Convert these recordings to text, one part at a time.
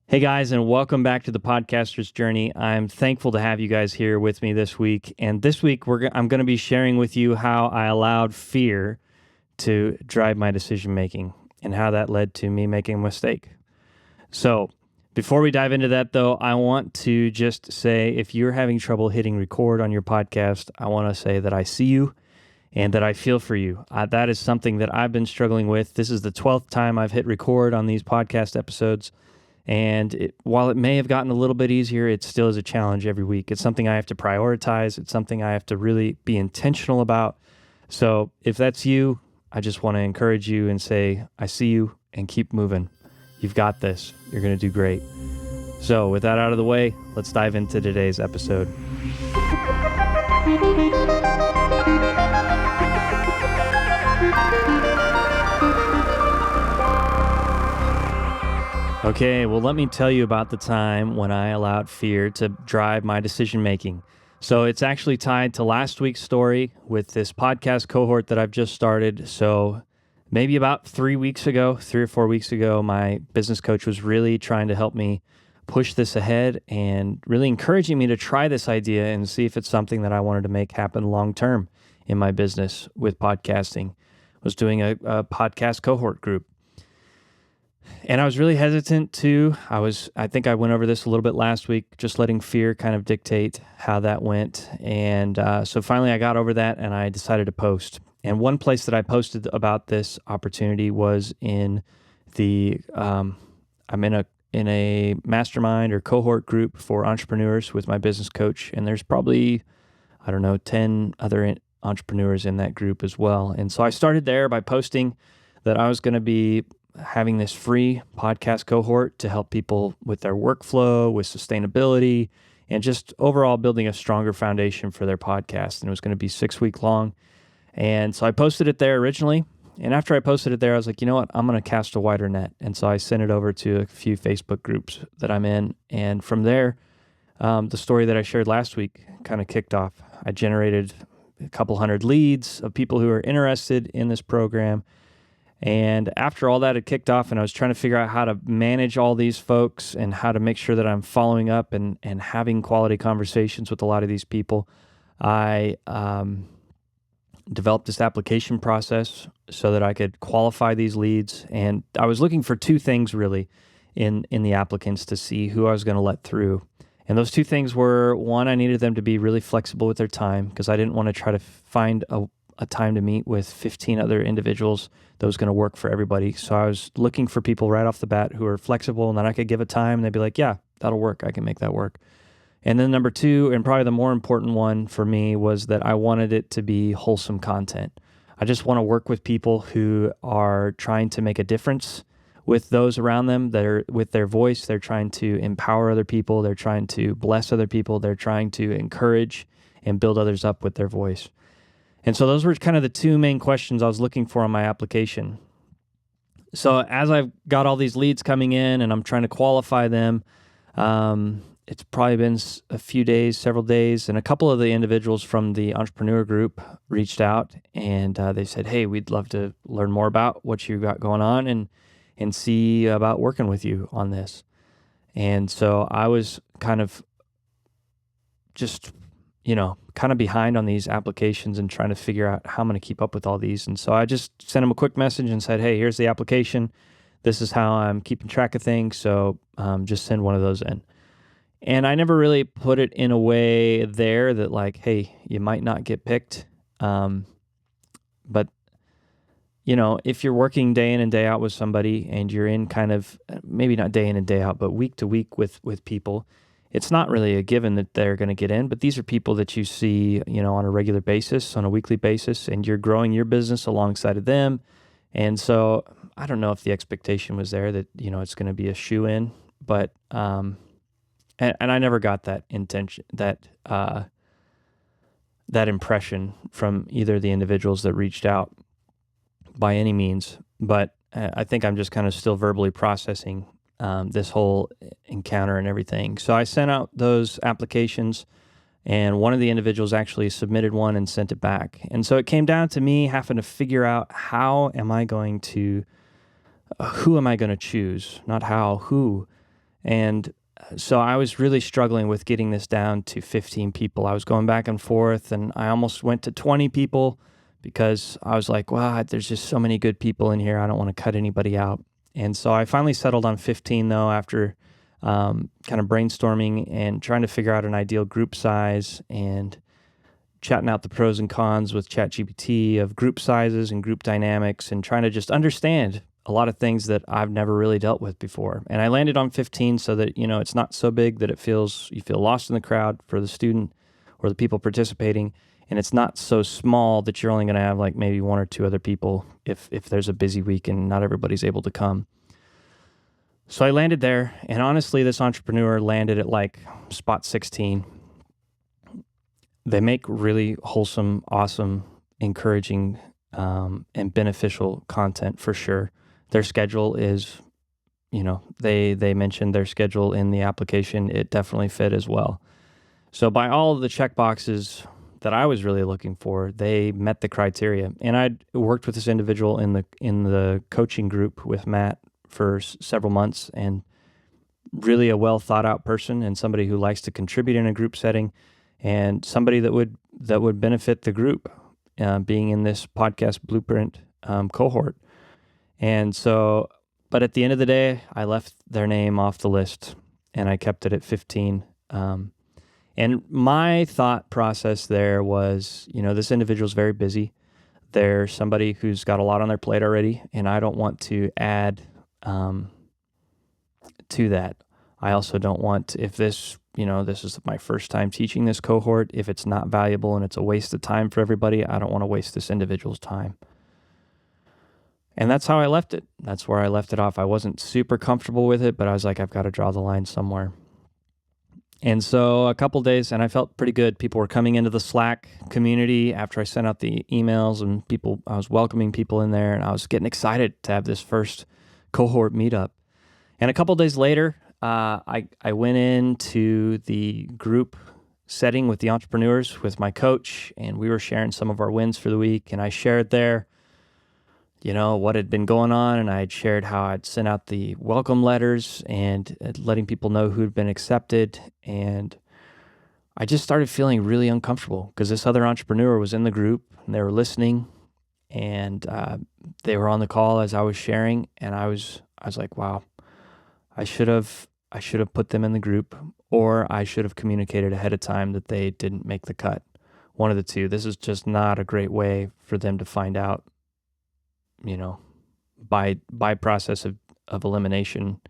Hey guys, and welcome back to the Podcaster's Journey. I'm thankful to have you guys here with me this week. And this week, I'm going to be sharing with you how I allowed fear to drive my decision making and how that led to me making a mistake. So, before we dive into that, though, I want to just say if you're having trouble hitting record on your podcast, I want to say that I see you and that I feel for you. That is something that I've been struggling with. This is the 12th time I've hit record on these podcast episodes. And while it may have gotten a little bit easier, it still is a challenge every week. It's something I have to prioritize. It's something I have to really be intentional about. So if that's you, I just want to encourage you and say, I see you and keep moving. You've got this. You're going to do great. So with that out of the way, let's dive into today's episode. Okay, well, let me tell you about the time when I allowed fear to drive my decision making. So it's actually tied to last week's story with this podcast cohort that I've just started. So maybe about 3 or 4 weeks ago, my business coach was really trying to help me push this ahead and really encouraging me to try this idea and see if it's something that I wanted to make happen long term in my business with podcasting. I was doing a podcast cohort group. And I was really hesitant to. I think I went over this a little bit last week, just letting fear kind of dictate how that went. And so finally I got over that and I decided to post. And one place that I posted about this opportunity was in I'm in a mastermind or cohort group for entrepreneurs with my business coach. And there's probably, 10 other entrepreneurs in that group as well. And so I started there by posting that I was going to be having this free podcast cohort to help people with their workflow, with sustainability, and just overall building a stronger foundation for their podcast. And it was going to be 6 week long. And so I posted it there originally. And after I posted it there, I was like, you know what? I'm going to cast a wider net. And so I sent it over to a few Facebook groups that I'm in. And from there, the story that I shared last week kind of kicked off. I generated a couple hundred leads of people who are interested in this program. And after all that had kicked off and I was trying to figure out how to manage all these folks and how to make sure that I'm following up and having quality conversations with a lot of these people, I developed this application process so that I could qualify these leads. And I was looking for two things really in the applicants to see who I was going to let through. And those two things were, one, I needed them to be really flexible with their time because I didn't want to try to find a time to meet with 15 other individuals that was going to work for everybody. So I was looking for people right off the bat who are flexible and then I could give a time and they'd be like, yeah, that'll work. I can make that work. And then number two, and probably the more important one for me, was that I wanted it to be wholesome content. I just want to work with people who are trying to make a difference with those around them, that are with their voice. They're trying to empower other people. They're trying to bless other people. They're trying to encourage and build others up with their voice. And so those were kind of the two main questions I was looking for on my application. So as I've got all these leads coming in and I'm trying to qualify them, it's probably been a few days, several days, and a couple of the individuals from the entrepreneur group reached out and they said, hey, we'd love to learn more about what you've got going on and see about working with you on this. And so I was kind of just kind of behind on these applications and trying to figure out how I'm going to keep up with all these. And so I just sent him a quick message and said, hey, here's the application. This is how I'm keeping track of things. So just send one of those in. And I never really put it in a way there that like, hey, you might not get picked. But if you're working day in and day out with somebody and you're in kind of, maybe not day in and day out, but week to week with people, it's not really a given that they're going to get in, but these are people that you see, on a regular basis, on a weekly basis, and you're growing your business alongside of them. And so I don't know if the expectation was there that, it's going to be a shoe-in, but, and I never got that intention, that impression from either of the individuals that reached out by any means. But I think I'm just kind of still verbally processing this whole encounter and everything. So I sent out those applications and one of the individuals actually submitted one and sent it back. And so it came down to me having to figure out who am I going to choose, not how, who. And so I was really struggling with getting this down to 15 people. I was going back and forth, and I almost went to 20 people because I was like, wow, there's just so many good people in here. I don't want to cut anybody out. And so I finally settled on 15, though, after kind of brainstorming and trying to figure out an ideal group size and chatting out the pros and cons with ChatGPT of group sizes and group dynamics, and trying to just understand a lot of things that I've never really dealt with before. And I landed on 15 so that, it's not so big that you feel lost in the crowd for the student or the people participating. And it's not so small that you're only going to have like maybe one or two other people if there's a busy week and not everybody's able to come. So I landed there, and honestly, this entrepreneur landed at like spot 16. They make really wholesome, awesome, encouraging, and beneficial content for sure. Their schedule is, they mentioned their schedule in the application. It definitely fit as well. So by all of the check boxes that I was really looking for, they met the criteria. And I'd worked with this individual in the coaching group with Matt for several months, and really a well thought out person, and somebody who likes to contribute in a group setting, and somebody that would benefit the group, being in this podcast blueprint cohort. And so, but at the end of the day, I left their name off the list and I kept it at 15. And my thought process there was, this individual's very busy. They're somebody who's got a lot on their plate already, and I don't want to add to that. I also don't want, if this is my first time teaching this cohort, if it's not valuable and it's a waste of time for everybody, I don't want to waste this individual's time. And that's how I left it. That's where I left it off. I wasn't super comfortable with it, but I was like, I've got to draw the line somewhere. And so a couple days, and I felt pretty good. People were coming into the Slack community after I sent out the emails, and I was welcoming people in there, and I was getting excited to have this first cohort meetup. And a couple days later, I went into the group setting with the entrepreneurs with my coach, and we were sharing some of our wins for the week. And I shared there, what had been going on, and I had shared how I'd sent out the welcome letters and letting people know who had been accepted. And I just started feeling really uncomfortable because this other entrepreneur was in the group, and they were listening, and they were on the call as I was sharing, and I was like, wow, I should have put them in the group, or I should have communicated ahead of time that they didn't make the cut. One of the two. This is just not a great way for them to find out, by process of elimination,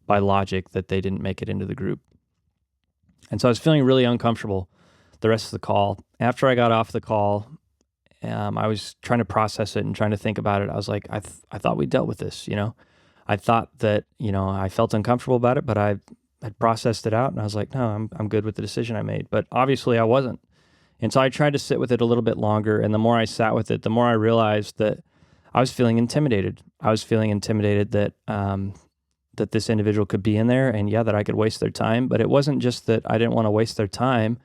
by logic, that they didn't make it into the group. And so I was feeling really uncomfortable the rest of the call. After I got off the call, I was trying to process it and trying to think about it. I was like, I thought we dealt with this, I thought that, I felt uncomfortable about it, but I had processed it out, and I was like, no, I'm good with the decision I made. But obviously I wasn't. And so I tried to sit with it a little bit longer. And the more I sat with it, the more I realized that I was feeling intimidated. I was feeling intimidated that that this individual could be in there, and that I could waste their time. But it wasn't just that I didn't want to waste their time.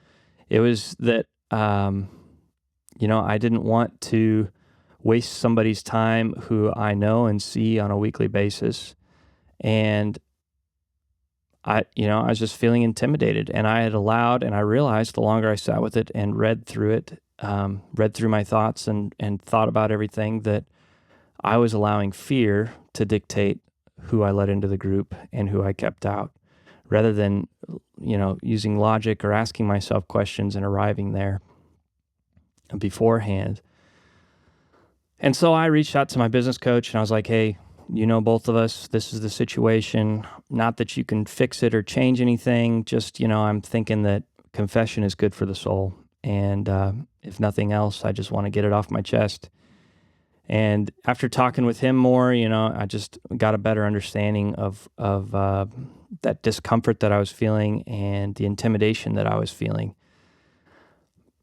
It was that, I didn't want to waste somebody's time who I know and see on a weekly basis. And I was just feeling intimidated, and I had allowed, and I realized the longer I sat with it and read through it, read through my thoughts and thought about everything, that I was allowing fear to dictate who I let into the group and who I kept out, rather than, using logic or asking myself questions and arriving there beforehand. And so I reached out to my business coach, and I was like, hey, both of us, this is the situation. Not that you can fix it or change anything. Just, I'm thinking that confession is good for the soul. And if nothing else, I just want to get it off my chest. And after talking with him more, I just got a better understanding of that discomfort that I was feeling and the intimidation that I was feeling.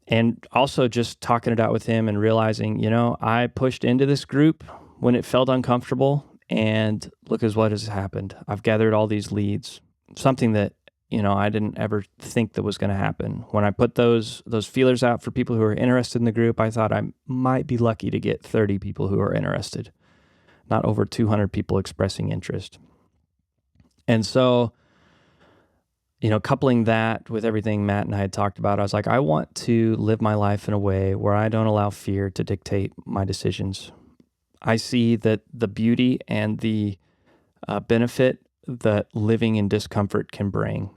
And also just talking it out with him and realizing, I pushed into this group when it felt uncomfortable, and look at what has happened. I've gathered all these leads, something that, I didn't ever think that was going to happen. When I put those feelers out for people who are interested in the group, I thought I might be lucky to get 30 people who are interested, not over 200 people expressing interest. And so coupling that with everything Matt and I had talked about, I was like, I want to live my life in a way where I don't allow fear to dictate my decisions. I see that the beauty and the benefit that living in discomfort can bring,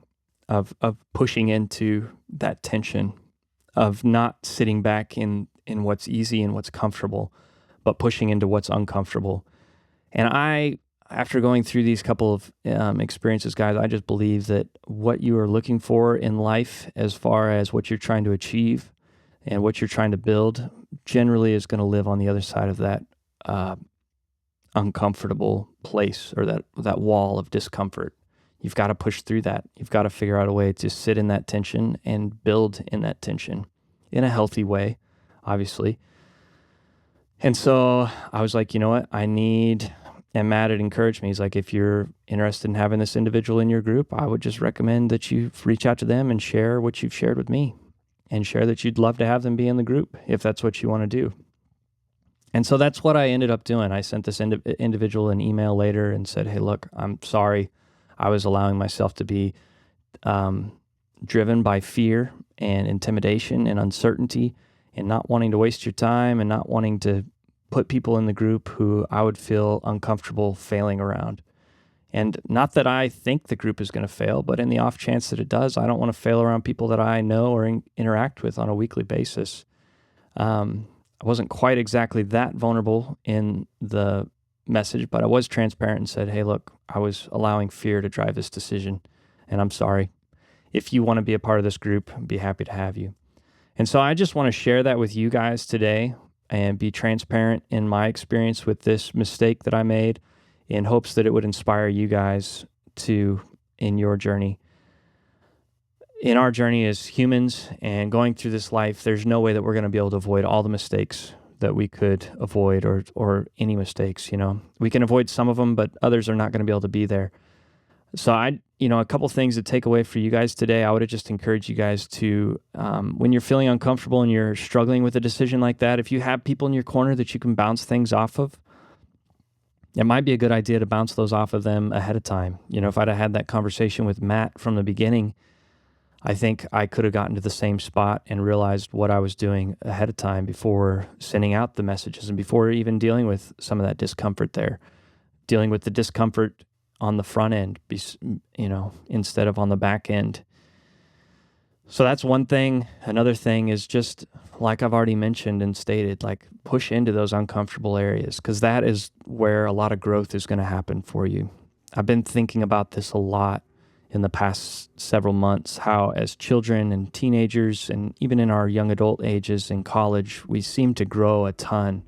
of pushing into that tension, of not sitting back in what's easy and what's comfortable, but pushing into what's uncomfortable. And after going through these couple of experiences, guys, I just believe that what you are looking for in life, as far as what you're trying to achieve and what you're trying to build, generally is going to live on the other side of that uncomfortable place, or that wall of discomfort. You've got to push through that. You've got to figure out a way to sit in that tension and build in that tension in a healthy way, obviously. And so I was like, you know what? And Matt had encouraged me. He's like, if you're interested in having this individual in your group, I would just recommend that you reach out to them and share what you've shared with me, and share that you'd love to have them be in the group if that's what you want to do. And so that's what I ended up doing. I sent this individual an email later and said, hey, look, I'm sorry. I was allowing myself to be driven by fear and intimidation and uncertainty, and not wanting to waste your time, and not wanting to put people in the group who I would feel uncomfortable failing around. And not that I think the group is going to fail, but in the off chance that it does, I don't want to fail around people that I know or interact with on a weekly basis. I wasn't quite exactly that vulnerable in the message, but I was transparent and said, hey, look, I was allowing fear to drive this decision, and I'm sorry. If you want to be a part of this group, I'd be happy to have you. And so I just want to share that with you guys today and be transparent in my experience with this mistake that I made, in hopes that it would inspire you guys in your journey. In our journey as humans and going through this life, there's no way that we're going to be able to avoid all the mistakes that we could avoid, or any mistakes. We can avoid some of them, but others are not going to be able to be there. So a couple things to take away for you guys today. I would have just encouraged you guys to, when you're feeling uncomfortable and you're struggling with a decision like that, if you have people in your corner that you can bounce things off of, it might be a good idea to bounce those off of them ahead of time. If I'd have had that conversation with Matt from the beginning, I think I could have gotten to the same spot and realized what I was doing ahead of time before sending out the messages, and before even dealing with some of that discomfort there, dealing with the discomfort on the front end, instead of on the back end. So that's one thing. Another thing is, just like I've already mentioned and stated, like, push into those uncomfortable areas, because that is where a lot of growth is going to happen for you. I've been thinking about this a lot in the past several months, how as children and teenagers, and even in our young adult ages in college, we seem to grow a ton,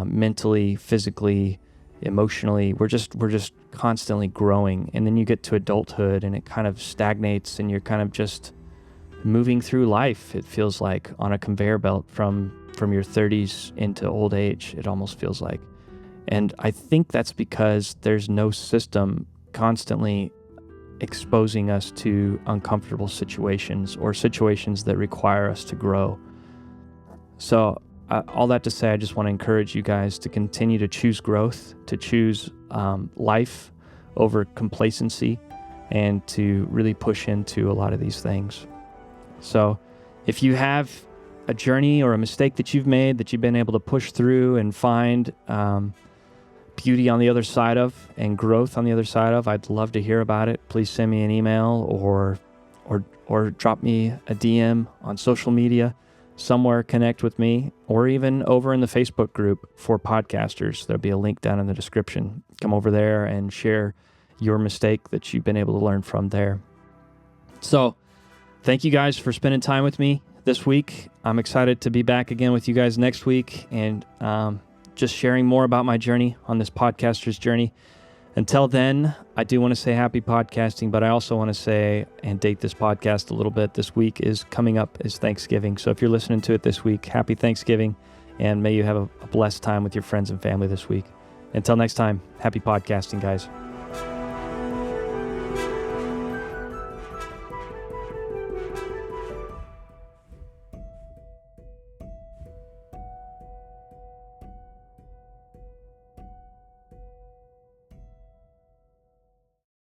mentally, physically, emotionally. We're just constantly growing. And then you get to adulthood and it kind of stagnates, and you're kind of just moving through life. It feels like on a conveyor belt from your 30s into old age, it almost feels like. And I think that's because there's no system constantly exposing us to uncomfortable situations, or situations that require us to grow. So all that to say, I just want to encourage you guys to continue to choose growth, to choose life over complacency, and to really push into a lot of these things. So if you have a journey or a mistake that you've made that you've been able to push through and find beauty on the other side of, and growth on the other side of, I'd love to hear about it. Please send me an email or drop me a DM on social media somewhere. Connect with me, or even over in the Facebook group for podcasters. There'll be a link down in the description. Come over there and share your mistake that you've been able to learn from there. So thank you guys for spending time with me this week. I'm excited to be back again with you guys next week, and just sharing more about my journey on this podcaster's journey. Until then, I do want to say happy podcasting, but I also want to say and date this podcast a little bit. This week is coming up is Thanksgiving. So if you're listening to it this week, happy Thanksgiving, and may you have a blessed time with your friends and family this week. Until next time, happy podcasting, guys.